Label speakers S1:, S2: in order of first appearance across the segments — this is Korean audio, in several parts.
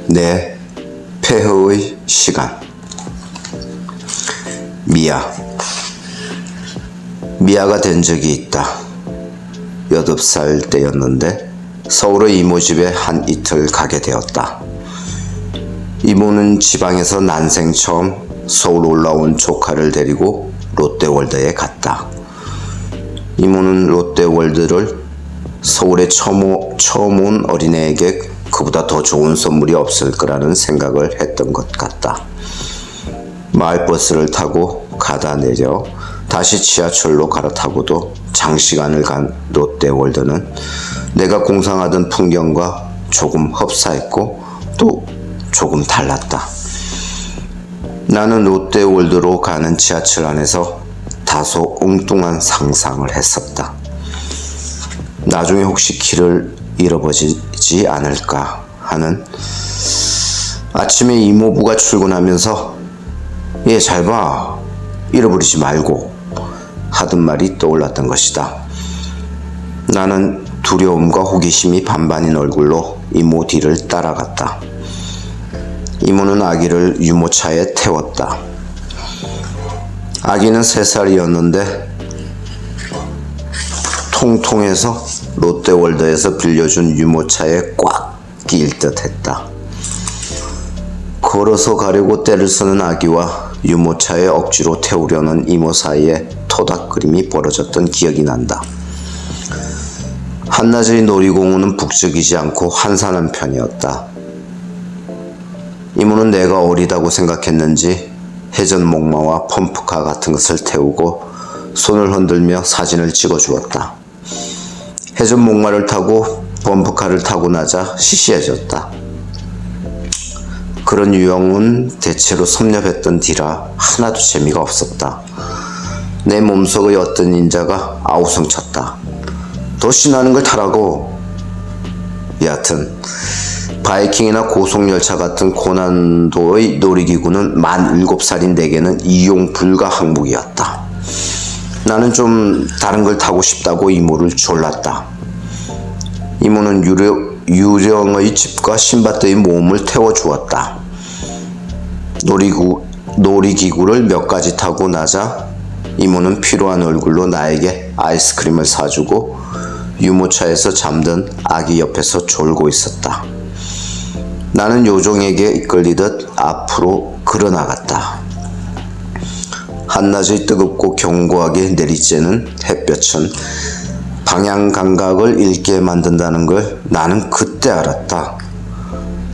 S1: 내 폐허의 시간. 미아가 된 적이 있다. 8살 때였는데 서울의 이모 집에 한 이틀 가게 되었다. 이모는 지방에서 난생 처음 서울 올라온 조카를 데리고 롯데월드에 갔다. 이모는 롯데월드를 서울에 처음 온 어린애에게 그보다 더 좋은 선물이 없을 거라는 생각을 했던 것 같다. 마을버스를 타고 가다 내려 다시 지하철로 갈아타고도 장시간을 간 롯데월드는 내가 공상하던 풍경과 조금 흡사했고 또 조금 달랐다. 나는 롯데월드로 가는 지하철 안에서 다소 엉뚱한 상상을 했었다. 나중에 혹시 길을 잃어버리지 않을까 하는. 아침에 이모부가 출근하면서 얘 잘 봐, 잃어버리지 말고 하던 말이 떠올랐던 것이다. 나는 두려움과 호기심이 반반인 얼굴로 이모 뒤를 따라갔다. 이모는 아기를 유모차에 태웠다. 아기는 3살이었는데 통통해서 롯데월드에서 빌려준 유모차에 꽉 끼일 듯 했다. 걸어서 가려고 떼를 쓰는 아기와 유모차에 억지로 태우려는 이모 사이에 토닥거림이 벌어졌던 기억이 난다. 한낮의 놀이공원은 북적이지 않고 한산한 편이었다. 이모는 내가 어리다고 생각했는지 회전 목마와 펌프카 같은 것을 태우고 손을 흔들며 사진을 찍어주었다. 회전 목마를 타고 펌프카를 타고 나자 시시해졌다. 그런 유형은 대체로 섭렵했던 뒤라 하나도 재미가 없었다. 내 몸속의 어떤 인자가 아우성쳤다. 더 신나는 걸 타라고. 여하튼 바이킹이나 고속열차 같은 고난도의 놀이기구는 만 7살인 내게는 이용 불가 항목이었다. 나는 좀 다른 걸 타고 싶다고 이모를 졸랐다. 이모는 유령의 집과 신밧드의 모험을 태워주었다. 놀이기구를 몇 가지 타고 나자 이모는 피로한 얼굴로 나에게 아이스크림을 사주고 유모차에서 잠든 아기 옆에서 졸고 있었다. 나는 요정에게 이끌리듯 앞으로 걸어나갔다. 한낮의 뜨겁고 견고하게 내리쬐는 햇볕은 방향 감각을 잃게 만든다는 걸 나는 그때 알았다.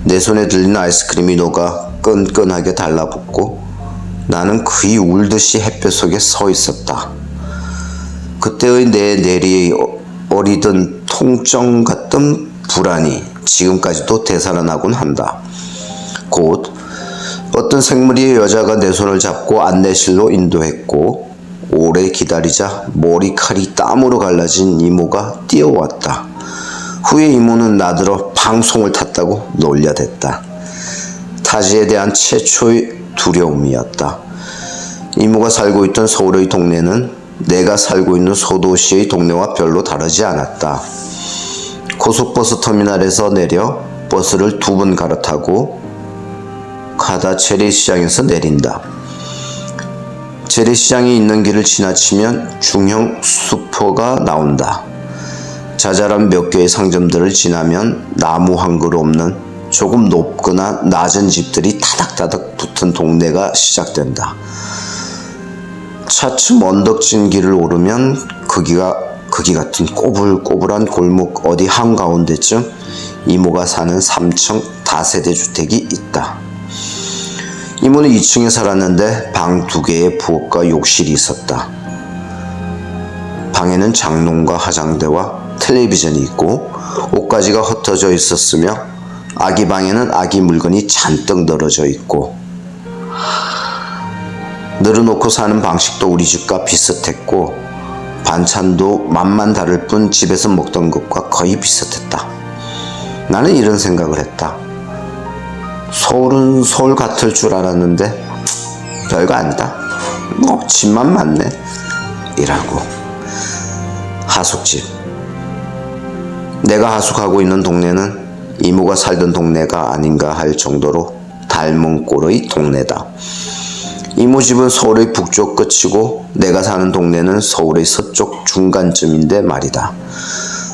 S1: 내 손에 들린 아이스크림이 녹아 끈끈하게 달라붙고 나는 거의 울듯이 햇볕 속에 서 있었다. 그때의 내 내리의 어리던 통증 같던 불안이 지금까지도 되살아나곤 한다. 곧 어떤 생물의 여자가 내 손을 잡고 안내실로 인도했고 오래 기다리자 머리칼이 땀으로 갈라진 이모가 뛰어왔다. 후에 이모는 나더러 방송을 탔다고 놀려댔다. 타지에 대한 최초의 두려움이었다. 이모가 살고 있던 서울의 동네는 내가 살고 있는 소도시의 동네와 별로 다르지 않았다. 고속버스 터미널에서 내려 버스를 2번 갈아타고 가다 재래시장에서 내린다. 재래시장이 있는 길을 지나치면 중형 슈퍼가 나온다. 자잘한 몇 개의 상점들을 지나면 나무 한 그루 없는 조금 높거나 낮은 집들이 타닥타닥 붙은 동네가 시작된다. 차츰 언덕진 길을 오르면 거기 같은 꼬불꼬불한 골목 어디 한가운데쯤 이모가 사는 3층 다세대 주택이 있다. 이모는 2층에 살았는데 방 2개의 부엌과 욕실이 있었다. 방에는 장롱과 화장대와 텔레비전이 있고 옷가지가 흩어져 있었으며 아기 방에는 아기 물건이 잔뜩 널어져 있고 늘어놓고 사는 방식도 우리 집과 비슷했고 반찬도 맛만 다를 뿐 집에서 먹던 것과 거의 비슷했다. 나는 이런 생각을 했다. 서울은 서울 같을 줄 알았는데 별거 아니다. 뭐 집만 많네. 이라고. 하숙집. 내가 하숙하고 있는 동네는 이모가 부모가 살던 동네가 아닌가 할 정도로 닮은 꼴의 동네다. 이모 집은 서울의 북쪽 끝이고 내가 사는 동네는 서울의 서쪽 중간쯤인데 말이다.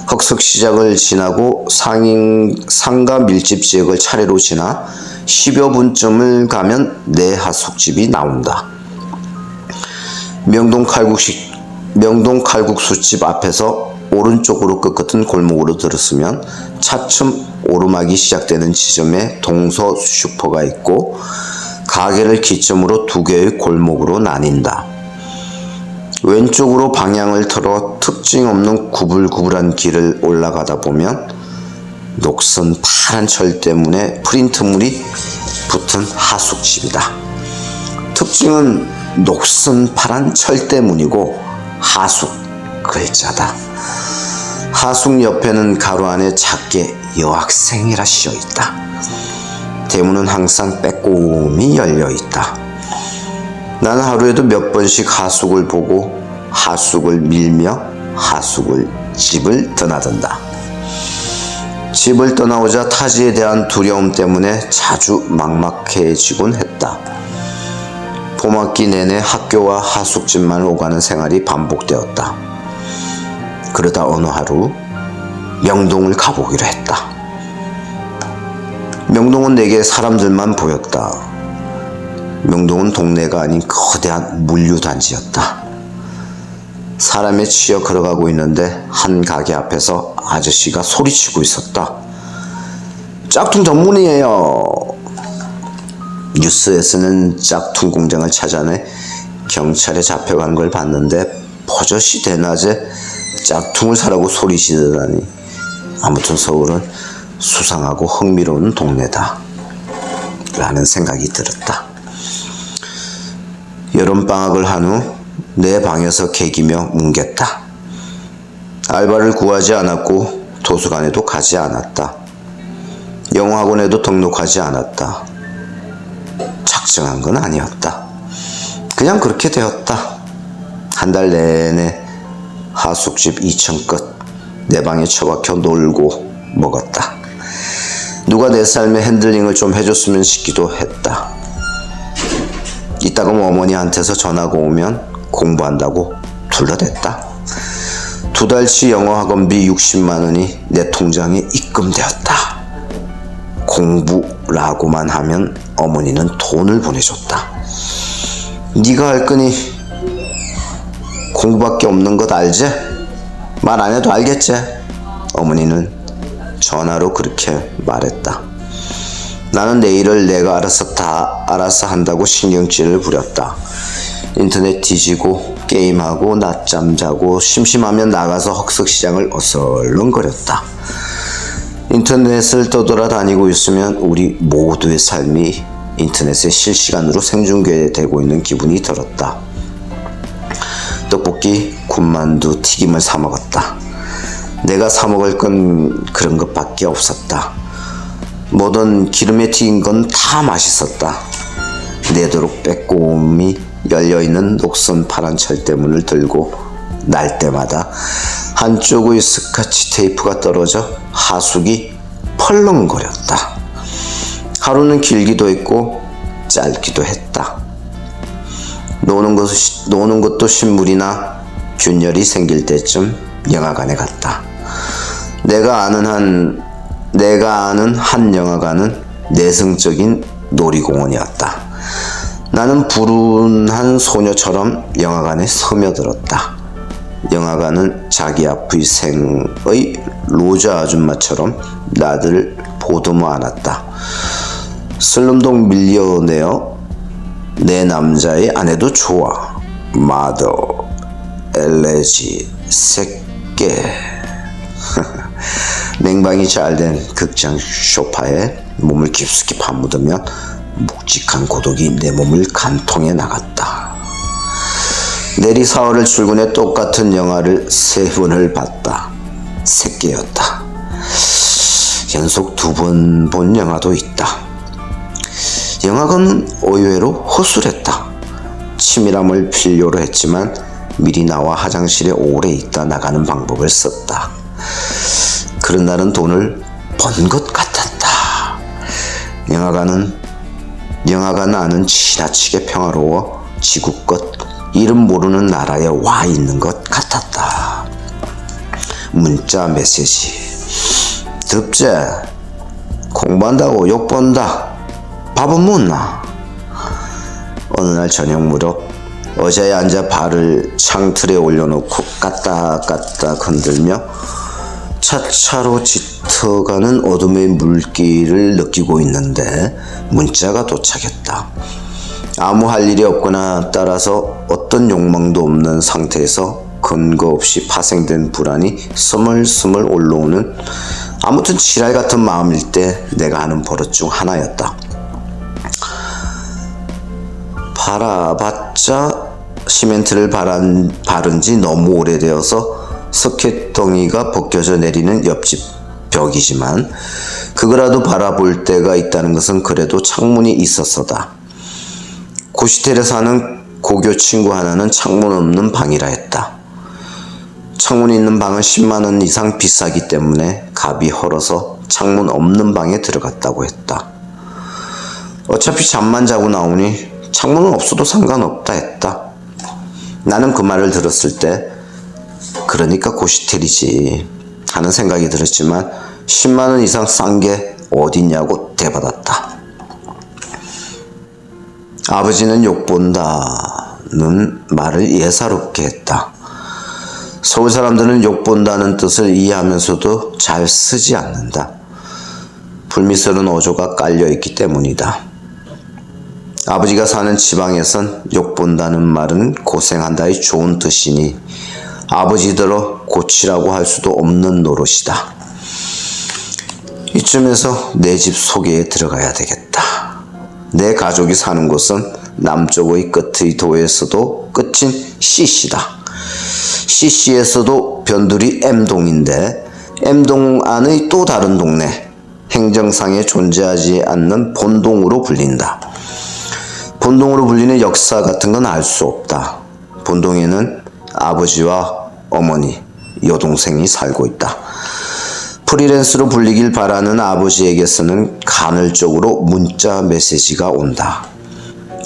S1: 흑석시장을 지나고 상가 밀집 지역을 차례로 지나 10여 분쯤을 가면 내 하숙집이 나온다. 명동 칼국수집 앞에서 오른쪽으로 꺾었던 골목으로 들었으면 차츰 오르막이 시작되는 지점에 동서 슈퍼가 있고 가게를 기점으로 두 개의 골목으로 나뉜다. 왼쪽으로 방향을 틀어 특징 없는 구불구불한 길을 올라가다 보면 녹슨 파란 철대문에 프린트물이 붙은 하숙집이다. 특징은 녹슨 파란 철대문이고 하숙 글자다. 하숙 옆에는 가로 안에 작게 여학생이라 씌어있다. 대문은 항상 빼꼼히 열려있다. 나는 하루에도 몇 번씩 하숙을 보고 하숙을 밀며 집을 드나든다. 집을 떠나오자 타지에 대한 두려움 때문에 자주 막막해지곤 했다. 봄학기 내내 학교와 하숙집만 오가는 생활이 반복되었다. 그러다 어느 하루 명동을 가보기로 했다. 명동은 내게 사람들만 보였다. 명동은 동네가 아닌 거대한 물류단지였다. 사람에 치여 걸어가고 있는데 한 가게 앞에서 아저씨가 소리치고 있었다. 짝퉁 전문이에요. 뉴스에서는 짝퉁 공장을 찾아내 경찰에 잡혀간 걸 봤는데 버젓이 대낮에 짝퉁을 사라고 소리치더라니. 아무튼 서울은 수상하고 흥미로운 동네다 라는 생각이 들었다. 여름방학을 한 후 내 방에서 개기며 뭉갰다. 알바를 구하지 않았고 도서관에도 가지 않았다. 영어학원에도 등록하지 않았다. 작정한 건 아니었다. 그냥 그렇게 되었다. 한 달 내내 하숙집 2층 끝 내 방에 처박혀 놀고 먹었다. 누가 내 삶의 핸들링을 좀 해줬으면 싶기도 했다. 이따금 어머니한테서 전화가 오면 공부한다고 둘러댔다. 2달치 영어학원비 60만 원이 내 통장에 입금되었다. 공부라고만 하면 어머니는 돈을 보내줬다. 네가 할 거니 공부밖에 없는 것 알지? 말 안 해도 알겠지? 어머니는 전화로 그렇게 말했다. 나는 내 일을 내가 알아서 한다고 신경질을 부렸다. 인터넷 뒤지고 게임하고 낮잠 자고 심심하면 나가서 흑석시장을 어슬렁거렸다. 인터넷을 떠돌아다니고 있으면 우리 모두의 삶이 인터넷에 실시간으로 생중계되고 있는 기분이 들었다. 떡볶이, 군만두, 튀김을 사 먹었다. 내가 사 먹을 건 그런 것밖에 없었다. 뭐든 기름에 튀긴 건 다 맛있었다. 내도록 빼꼼히 열려있는 녹슨 파란 철대문을 들고 날 때마다 한쪽의 스카치 테이프가 떨어져 하숙이 펄렁거렸다. 하루는 길기도 했고 짧기도 했다. 노는 것도 신물이나 균열이 생길 때쯤 영화관에 갔다. 내가 아는 한 영화관은 내성적인 놀이공원이었다. 나는 불운한 소녀처럼 영화관에 스며들었다. 영화관은 자기 앞의 생의 로저 아줌마처럼 나를 보듬어 안았다. 슬럼독 밀리어네어, 내 남자의 아내도 좋아, 마더, 엘레지, 새끼. 냉방이 잘 된 극장 소파에 몸을 깊숙이 파묻으면 묵직한 고독이 내 몸을 간통해 나갔다. 내리 4월을 출근해 똑같은 영화를 3번을 봤다. 새끼였다. 연속 2번 본 영화도 있다. 영화관 의외로 허술했다. 치밀함을 필요로 했지만 미리 나와 화장실에 오래 있다 나가는 방법을 썼다. 그런 날은 돈을 번 것 같았다. 영하가 나는 지나치게 평화로워 지구껏 이름 모르는 나라에 와 있는 것 같았다. 문자 메시지. 덥제? 공부한다고 욕본다. 밥은 묻나? 어느 날 저녁 무렵 의자에 앉아 발을 창틀에 올려놓고 까딱까딱 흔들며 차차로 짙어가는 어둠의 물기를 느끼고 있는데 문자가 도착했다. 아무 할 일이 없거나 따라서 어떤 욕망도 없는 상태에서 근거 없이 파생된 불안이 스물스물 올라오는 아무튼 지랄 같은 마음일 때 내가 하는 버릇 중 하나였다. 바라봤자 시멘트를 바른 지 너무 오래되어서 석회덩이가 벗겨져 내리는 옆집 벽이지만 그거라도 바라볼 때가 있다는 것은 그래도 창문이 있었어다. 고시텔에 사는 고교 친구 하나는 창문 없는 방이라 했다. 창문 있는 방은 10만 원 이상 비싸기 때문에 갑이 헐어서 창문 없는 방에 들어갔다고 했다. 어차피 잠만 자고 나오니 창문은 없어도 상관없다 했다. 나는 그 말을 들었을 때 그러니까 고시텔이지 하는 생각이 들었지만 10만 원 이상 싼 게 어딨냐고 대받았다. 아버지는 욕본다는 말을 예사롭게 했다. 서울 사람들은 욕본다는 뜻을 이해하면서도 잘 쓰지 않는다. 불미스러운 어조가 깔려있기 때문이다. 아버지가 사는 지방에선 욕본다는 말은 고생한다의 좋은 뜻이니 아버지더러 고치라고 할 수도 없는 노릇이다. 이쯤에서 내 집 소개에 들어가야 되겠다. 내 가족이 사는 곳은 남쪽의 끝의 도에서도 끝인 C시다. C시에서도 변두리 M동인데 M동 안의 또 다른 동네, 행정상에 존재하지 않는 본동으로 불린다. 본동으로 불리는 역사 같은 건 알 수 없다. 본동에는 아버지와 어머니, 여동생이 살고 있다. 프리랜서로 불리길 바라는 아버지에게서는 간헐적으로 문자 메시지가 온다.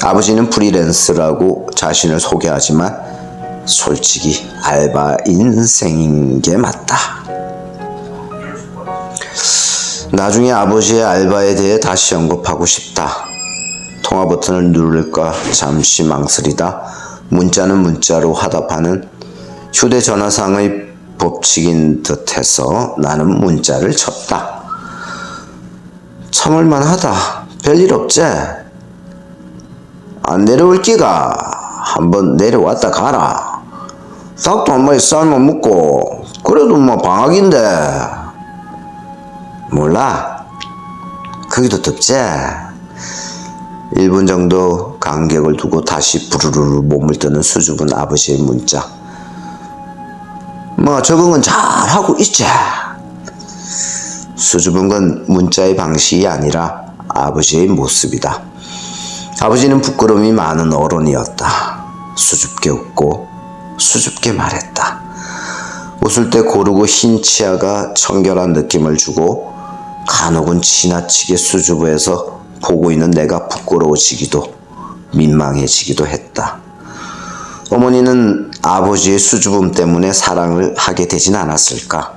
S1: 아버지는 프리랜서라고 자신을 소개하지만 솔직히 알바 인생인 게 맞다. 나중에 아버지의 알바에 대해 다시 언급하고 싶다. 통화 버튼을 누를까 잠시 망설이다 문자는 문자로 화답하는 휴대전화상의 법칙인 듯해서 나는 문자를 쳤다. 참을만하다. 별일 없지? 안 내려올 끼가 한번 내려왔다 가라. 닭도 한 마리 삶아 먹고 그래도 뭐 방학인데. 몰라. 거기도 덥지? 1분 정도 간격을 두고 다시 부르르 몸을 뜨는 수줍은 아버지의 문자. 뭐 적응은 잘하고 있지. 수줍은 건 문자의 방식이 아니라 아버지의 모습이다. 아버지는 부끄러움이 많은 어른이었다. 수줍게 웃고 수줍게 말했다. 웃을 때 고르고 흰 치아가 청결한 느낌을 주고 간혹은 지나치게 수줍어해서 보고 있는 내가 부끄러워지기도 민망해지기도 했다. 어머니는 아버지의 수줍음 때문에 사랑을 하게 되진 않았을까?